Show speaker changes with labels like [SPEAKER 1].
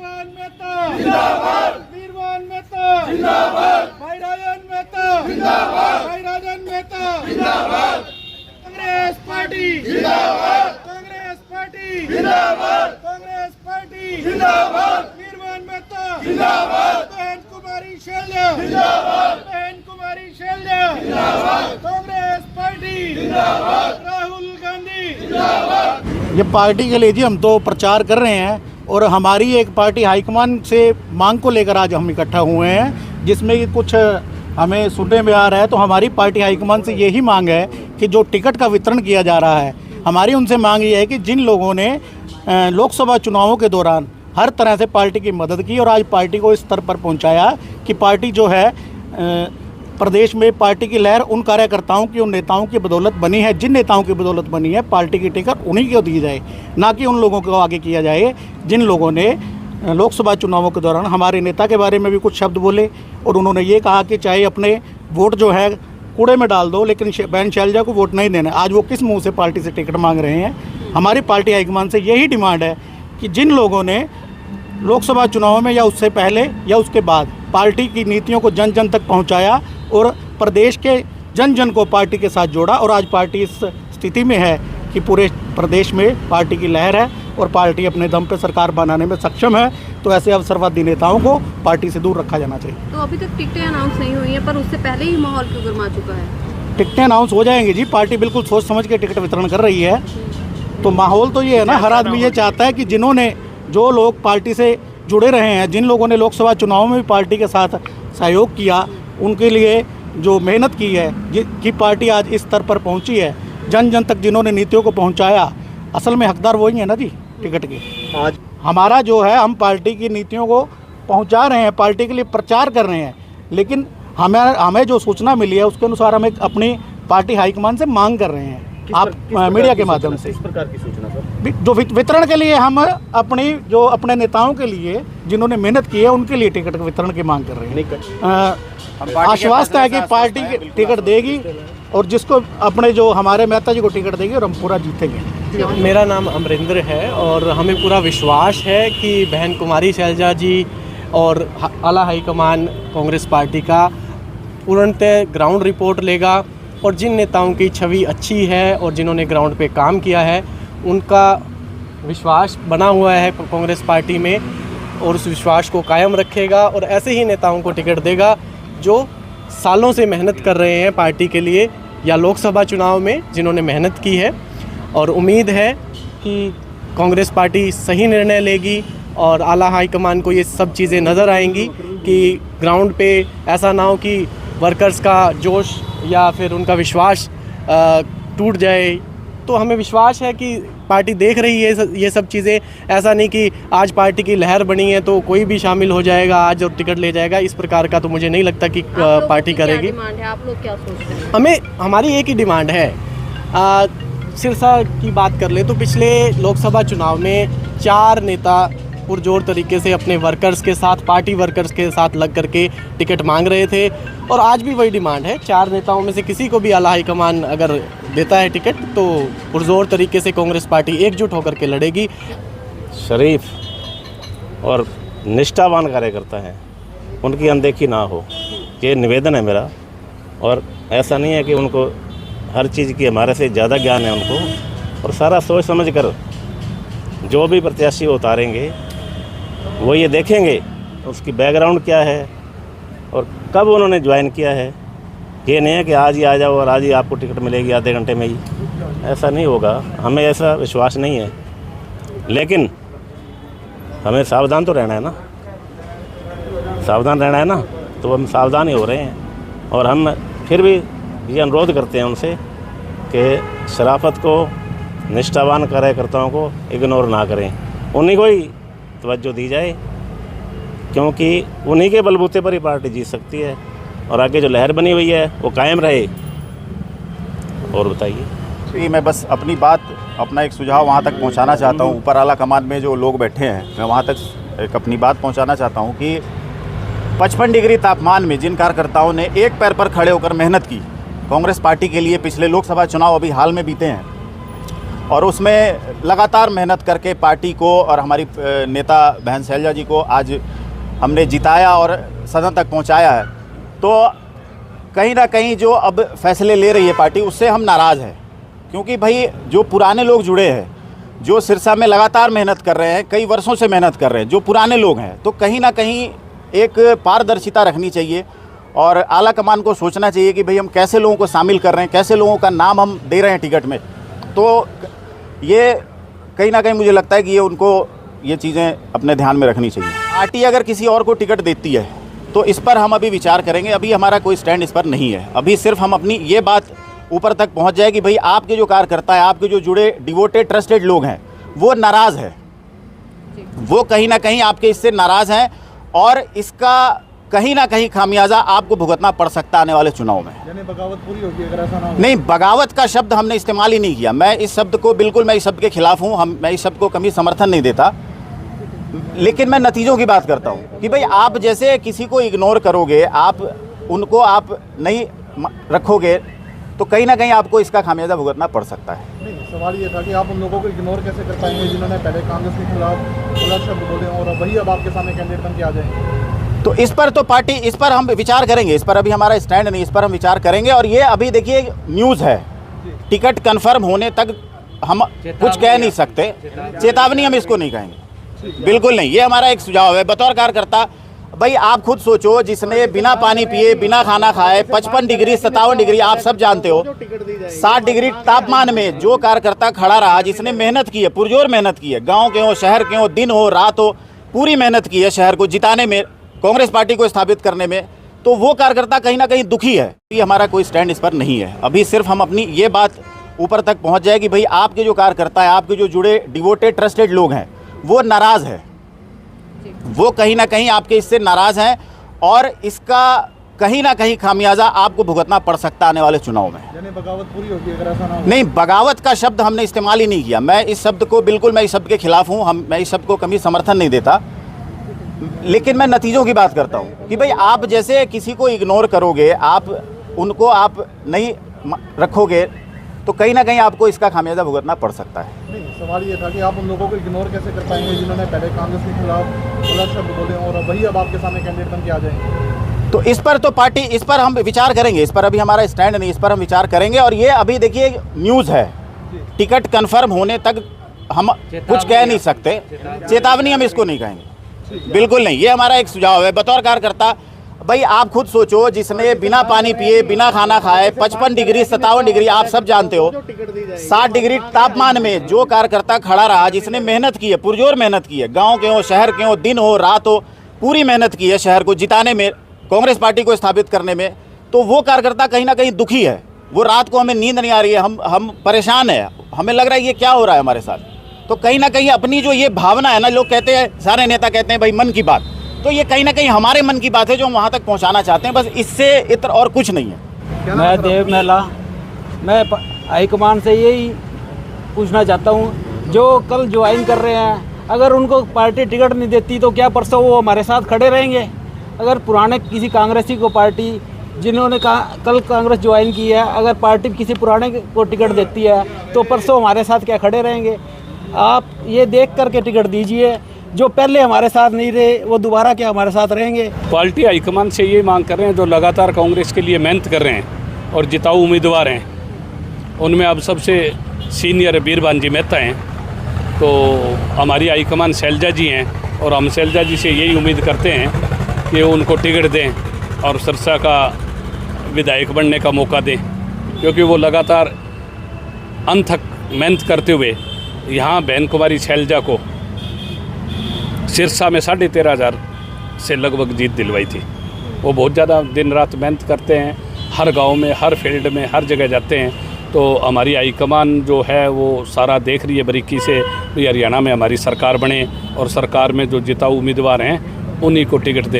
[SPEAKER 1] वीरवान मेहता जिंदाबाद, वीरवान मेहता जिंदाबाद, भाई राजन मेहता जिंदाबाद, भाई राजन मेहता जिंदाबाद, कांग्रेस पार्टी जिंदाबाद, कांग्रेस पार्टी जिंदाबाद, कांग्रेस पार्टी जिंदाबाद, वीरवान मेहता जिंदाबाद, बहन कुमारी शैलजा जिंदाबाद, बहन कुमारी शैलजा जिंदाबाद, कांग्रेस पार्टी जिंदाबाद, राहुल गांधी जिंदाबाद।
[SPEAKER 2] ये पार्टी के लिए जी हम तो प्रचार कर रहे हैं और हमारी एक पार्टी हाईकमान से मांग को लेकर आज हम इकट्ठा हुए हैं, जिसमें कि कुछ हमें सुनने में आ रहा है। तो हमारी पार्टी हाईकमान से यही मांग है कि जो टिकट का वितरण किया जा रहा है, हमारी उनसे मांग ये है कि जिन लोगों ने लोकसभा चुनावों के दौरान हर तरह से पार्टी की मदद की और आज पार्टी को इस स्तर पर पहुंचाया कि पार्टी जो है प्रदेश में पार्टी की लहर उन कार्यकर्ताओं की, उन नेताओं की बदौलत बनी है। जिन नेताओं की बदौलत बनी है, पार्टी की टिकट उन्हीं को दी जाए, ना कि उन लोगों को आगे किया जाए जिन लोगों ने लोकसभा चुनावों के दौरान हमारे नेता के बारे में भी कुछ शब्द बोले और उन्होंने ये कहा कि चाहे अपने वोट जो है कूड़े में डाल दो, लेकिन बहन शैलजा को वोट नहीं देना। आज वो किस मुंह से पार्टी से टिकट मांग रहे हैं? हमारी पार्टी हाईकमान से यही डिमांड है कि जिन लोगों ने लोकसभा चुनाव में या उससे पहले या उसके बाद पार्टी की नीतियों को जन जन तक पहुंचाया और प्रदेश के जन जन को पार्टी के साथ जोड़ा, और आज पार्टी इस स्थिति में है कि पूरे प्रदेश में पार्टी की लहर है और पार्टी अपने दम पे सरकार बनाने में सक्षम है, तो ऐसे अवसरवादी नेताओं को पार्टी से दूर रखा जाना चाहिए।
[SPEAKER 3] तो अभी तक टिकटें अनाउंस नहीं हुई हैं, पर उससे पहले ही माहौल क्यों गर्मा चुका है?
[SPEAKER 2] टिकटें अनाउंस हो जाएंगी जी, पार्टी बिल्कुल सोच समझ के टिकट वितरण कर रही है। तो माहौल तो ये है ना, हर आदमी ये चाहता है कि जिन्होंने, जो लोग पार्टी से जुड़े रहे हैं, जिन लोगों ने लोकसभा चुनाव में भी पार्टी के साथ सहयोग किया, उनके लिए जो मेहनत की है, कि पार्टी आज इस स्तर पर पहुंची है, जन जन तक जिन्होंने नीतियों को पहुंचाया, असल में हकदार वही है ना जी टिकट के। आज हमारा जो है, हम पार्टी की नीतियों को पहुंचा रहे हैं, पार्टी के लिए प्रचार कर रहे हैं, लेकिन हमें जो सूचना मिली है उसके अनुसार हम एक अपनी पार्टी हाईकमान से मांग कर रहे हैं, आप मीडिया के माध्यम से।
[SPEAKER 4] इस प्रकार की सूचना सर?
[SPEAKER 2] जो वितरण के लिए हम अपने नेताओं के लिए जिन्होंने मेहनत की है, उनके लिए टिकट वितरण की मांग कर रहे हैं। आश्वस्त है कि पार्टी टिकट देगी और जिसको अपने जो हमारे मेहता जी को टिकट देगी और हम पूरा जीतेंगे।
[SPEAKER 5] मेरा नाम अमरिंदर है और हमें पूरा विश्वास है कि बहन कुमारी शैलजा जी और आला हाईकमान कांग्रेस पार्टी का पूर्णतः ग्राउंड रिपोर्ट लेगा और जिन नेताओं की छवि अच्छी है और जिन्होंने ग्राउंड पे काम किया है, उनका विश्वास बना हुआ है कांग्रेस पार्टी में और उस विश्वास को कायम रखेगा और ऐसे ही नेताओं को टिकट देगा जो सालों से मेहनत कर रहे हैं पार्टी के लिए या लोकसभा चुनाव में जिन्होंने मेहनत की है। और उम्मीद है कि कांग्रेस पार्टी सही निर्णय लेगी और आला हाईकमान को ये सब चीज़ें नज़र आएंगी कि ग्राउंड पे ऐसा ना हो कि वर्कर्स का जोश या फिर उनका विश्वास टूट जाए। तो हमें विश्वास है कि पार्टी देख रही है ये सब चीज़ें, ऐसा नहीं कि आज पार्टी की लहर बनी है तो कोई भी शामिल हो जाएगा आज और टिकट ले जाएगा, इस प्रकार का तो मुझे नहीं लगता कि पार्टी करेगी।
[SPEAKER 3] आप लोग क्या सोचते हैं?
[SPEAKER 5] हमारी एक ही डिमांड है। सिरसा की बात कर ले तो पिछले लोकसभा चुनाव में 4 नेता पुरजोर तरीके से अपने वर्कर्स के साथ, पार्टी वर्कर्स के साथ लग करके टिकट मांग रहे थे और आज भी वही डिमांड है। 4 नेताओं में से किसी को भी आला हाईकमान अगर देता है टिकट तो पुरजोर तरीके से कांग्रेस पार्टी एकजुट होकर के लड़ेगी।
[SPEAKER 4] शरीफ और निष्ठावान कार्यकर्ता हैं, उनकी अनदेखी ना हो, ये निवेदन है मेरा। और ऐसा नहीं है कि उनको हर चीज़ की हमारे से ज़्यादा ज्ञान है उनको, और सारा सोच समझ कर जो भी प्रत्याशी उतारेंगे वो ये देखेंगे उसकी बैकग्राउंड क्या है और कब उन्होंने ज्वाइन किया है। ये नहीं है कि आज ही आ जाओ और आज ही आपको टिकट मिलेगी आधे घंटे में ही, ऐसा नहीं होगा। हमें ऐसा विश्वास नहीं है, लेकिन हमें सावधान तो रहना है ना, सावधान रहना है ना, तो हम सावधान ही हो रहे हैं। और हम फिर भी ये अनुरोध करते हैं उनसे कि शराफत को, निष्ठावान कार्यकर्ताओं को इग्नोर ना करें, उन्हीं को ही तवज्जो दी जाए, क्योंकि उन्हीं के बलबूते पर ही पार्टी जीत सकती है और आगे जो लहर बनी हुई है वो कायम रहे। और बताइए।
[SPEAKER 6] मैं बस अपनी बात, अपना एक सुझाव वहाँ तक पहुँचाना चाहता हूँ। ऊपर आला कमान में जो लोग बैठे हैं, मैं वहाँ तक एक अपनी बात पहुँचाना चाहता हूँ कि 55 डिग्री तापमान में जिन कार्यकर्ताओं ने एक पैर पर खड़े होकर मेहनत की कांग्रेस पार्टी के लिए, पिछले लोकसभा चुनाव अभी हाल में बीते हैं, और उसमें लगातार मेहनत करके पार्टी को और हमारी नेता बहन शैलजा जी को आज हमने जिताया और सदन तक पहुंचाया है। तो कहीं ना कहीं जो अब फैसले ले रही है पार्टी, उससे हम नाराज़ हैं, क्योंकि भाई जो पुराने लोग जुड़े हैं, जो सिरसा में लगातार मेहनत कर रहे हैं, कई वर्षों से मेहनत कर रहे हैं, जो पुराने लोग हैं, तो कहीं ना कहीं एक पारदर्शिता रखनी चाहिए और आला कमान को सोचना चाहिए कि भाई हम कैसे लोगों को शामिल कर रहे हैं, कैसे लोगों का नाम हम दे रहे हैं टिकट में। तो ये कहीं ना कहीं मुझे लगता है कि ये उनको ये चीज़ें अपने ध्यान में रखनी चाहिए। पार्टी अगर किसी और को टिकट देती है तो इस पर हम अभी विचार करेंगे। अभी हमारा कोई स्टैंड इस पर नहीं है। अभी सिर्फ हम अपनी ये बात ऊपर तक पहुंच जाए कि भाई आपके जो कार्यकर्ता है, आपके जो जुड़े डिवोटेड ट्रस्टेड लोग हैं, वो नाराज़ है, वो कहीं ना कहीं आपके इससे नाराज़ हैं और इसका कहीं ना कहीं खामियाजा आपको भुगतना पड़ सकता है आने वाले चुनाव में।
[SPEAKER 1] यानी बगावत पूरी होगी अगर ऐसा ना हो?
[SPEAKER 6] नहीं, बगावत का शब्द हमने इस्तेमाल ही नहीं किया। मैं इस शब्द को बिल्कुल, मैं इस शब्द के खिलाफ हूँ। मैं इस शब्द को कभी समर्थन नहीं देता, लेकिन मैं नतीजों की बात करता हूँ कि भाई आप जैसे किसी को इग्नोर करोगे, आप उनको आप नहीं रखोगे, तो कहीं ना कहीं आपको इसका खामियाजा भुगतना पड़ सकता है।
[SPEAKER 1] नहीं, सवाल ये था कि आप उन लोगों को इग्नोर कैसे कर पाएंगे जिन्होंने पहले कांग्रेस के खिलाफ गलत शब्द बोले और वही अब आपके सामने कैंडिडेट बन के आ जाएंगे?
[SPEAKER 6] तो इस पर तो पार्टी, इस पर हम विचार करेंगे। इस पर अभी हमारा स्टैंड नहीं, इस पर हम विचार करेंगे। और ये अभी देखिए न्यूज़ है, टिकट कंफर्म होने तक हम कुछ कह नहीं सकते। चेतावनी हम इसको नहीं कहेंगे, बिल्कुल नहीं। ये हमारा एक सुझाव है बतौर कार्यकर्ता। भाई आप खुद सोचो, जिसने बिना पानी पिए, बिना खाना खाए 55 डिग्री 57 डिग्री आप सब जानते हो, 60 डिग्री तापमान में जो कार्यकर्ता खड़ा रहा, जिसने मेहनत की है, पुरजोर मेहनत की है, गांव के हो, शहर के हो, दिन हो, रात हो, पूरी मेहनत की है शहर को जिताने में, कांग्रेस पार्टी को स्थापित करने में, तो वो कार्यकर्ता कहीं ना कहीं दुखी है। ये हमारा कोई स्टैंड इस पर नहीं है। अभी सिर्फ हम अपनी ये बात ऊपर तक पहुंच जाए कि भाई आपके जो कार्यकर्ता है, आपके जो जुड़े डिवोटेड ट्रस्टेड लोग हैं, वो नाराज़ है, वो कहीं ना कहीं आपके इससे नाराज़ हैं और इसका कहीं ना कहीं खामियाजा आपको भुगतना पड़ सकता है आने वाले चुनाव में।
[SPEAKER 1] यानी बगावत पूरी होगी अगर ऐसा ना हो?
[SPEAKER 6] नहीं, बगावत का शब्द हमने इस्तेमाल ही नहीं किया। मैं इस शब्द को बिल्कुल, मैं इस शब्द के खिलाफ हूँ। मैं इस शब्द को कभी समर्थन नहीं देता, लेकिन मैं नतीजों की बात करता हूँ कि भाई आप जैसे किसी को इग्नोर करोगे, आप उनको आप नहीं रखोगे, तो कहीं ना कहीं आपको इसका खामियाजा भुगतना पड़ सकता है।
[SPEAKER 1] नहीं, सवाल ये था कि आप उन लोगों को इग्नोर कैसे कर पाएंगे जिन्होंने पहले कांग्रेस के खिलाफ गलत शब्द बोले और वही अब आपके सामने कैंडिडेट बन के आ जाएंगे?
[SPEAKER 6] तो इस पर तो पार्टी, इस पर हम विचार करेंगे। इस पर अभी हमारा स्टैंड नहीं, इस पर हम विचार करेंगे। और ये अभी देखिए न्यूज़ है, टिकट कंफर्म होने तक हम कुछ कह नहीं सकते। चेतावनी हम इसको नहीं कहेंगे, बिल्कुल नहीं। ये हमारा एक सुझाव है बतौर कार्यकर्ता। भाई आप खुद सोचो, जिसने बिना पानी पिए, बिना खाना खाए 55 डिग्री 57 डिग्री आप सब जानते हो, 60 डिग्री तापमान में जो कार्यकर्ता खड़ा रहा, जिसने मेहनत की है, पुरजोर मेहनत की है, गांव के हो, शहर के हो, दिन हो, रात हो, पूरी मेहनत की है शहर को जिताने में, कांग्रेस पार्टी को स्थापित करने में, तो वो कार्यकर्ता कहीं ना कहीं दुखी है। वो रात को हमें नींद नहीं आ रही है, हम परेशान हैं, हमें लग रहा है ये क्या हो रहा है हमारे साथ। तो कहीं ना कहीं अपनी जो ये भावना है ना, लोग कहते हैं, सारे नेता कहते हैं भाई मन की बात, तो ये कहीं ना कहीं हमारे मन की बात है जो हम वहाँ तक पहुँचाना चाहते हैं, बस इससे इतर और कुछ नहीं है।
[SPEAKER 7] मैं देव मेला, मैं हाईकमान से यही पूछना चाहता हूँ, जो कल ज्वाइन कर रहे हैं, अगर उनको पार्टी टिकट नहीं देती तो क्या परसों वो हमारे साथ खड़े रहेंगे? अगर पुराने किसी कांग्रेसी को पार्टी, जिन्होंने कल कांग्रेस ज्वाइन की है, अगर पार्टी किसी पुराने को टिकट देती है तो परसों हमारे साथ क्या खड़े रहेंगे? आप ये देख करके टिकट दीजिए, जो पहले हमारे साथ नहीं रहे वो दोबारा क्या हमारे साथ रहेंगे?
[SPEAKER 8] पार्टी हाईकमान से ये मांग कर रहे हैं, जो लगातार कांग्रेस के लिए मेहनत कर रहे हैं और जिताऊ उम्मीदवार हैं, उनमें अब सबसे सीनियर वीरभान जी मेहता हैं, तो हमारी हाईकमान शैलजा जी हैं और हम शैलजा जी से यही उम्मीद करते हैं कि उनको टिकट दें और सिरसा का विधायक बनने का मौका दें, क्योंकि वो लगातार अनथक मेहनत करते हुए यहाँ बहन कुमारी शैलजा को सिरसा में 13,500 से लगभग जीत दिलवाई थी। वो बहुत ज़्यादा दिन रात मेहनत करते हैं, हर गांव में, हर फील्ड में, हर जगह जाते हैं। तो हमारी हाईकमान जो है वो सारा देख रही है बारीकी से, हरियाणा में हमारी सरकार बने और सरकार में जो जिताऊ उम्मीदवार हैं उन्हीं को टिकट दें।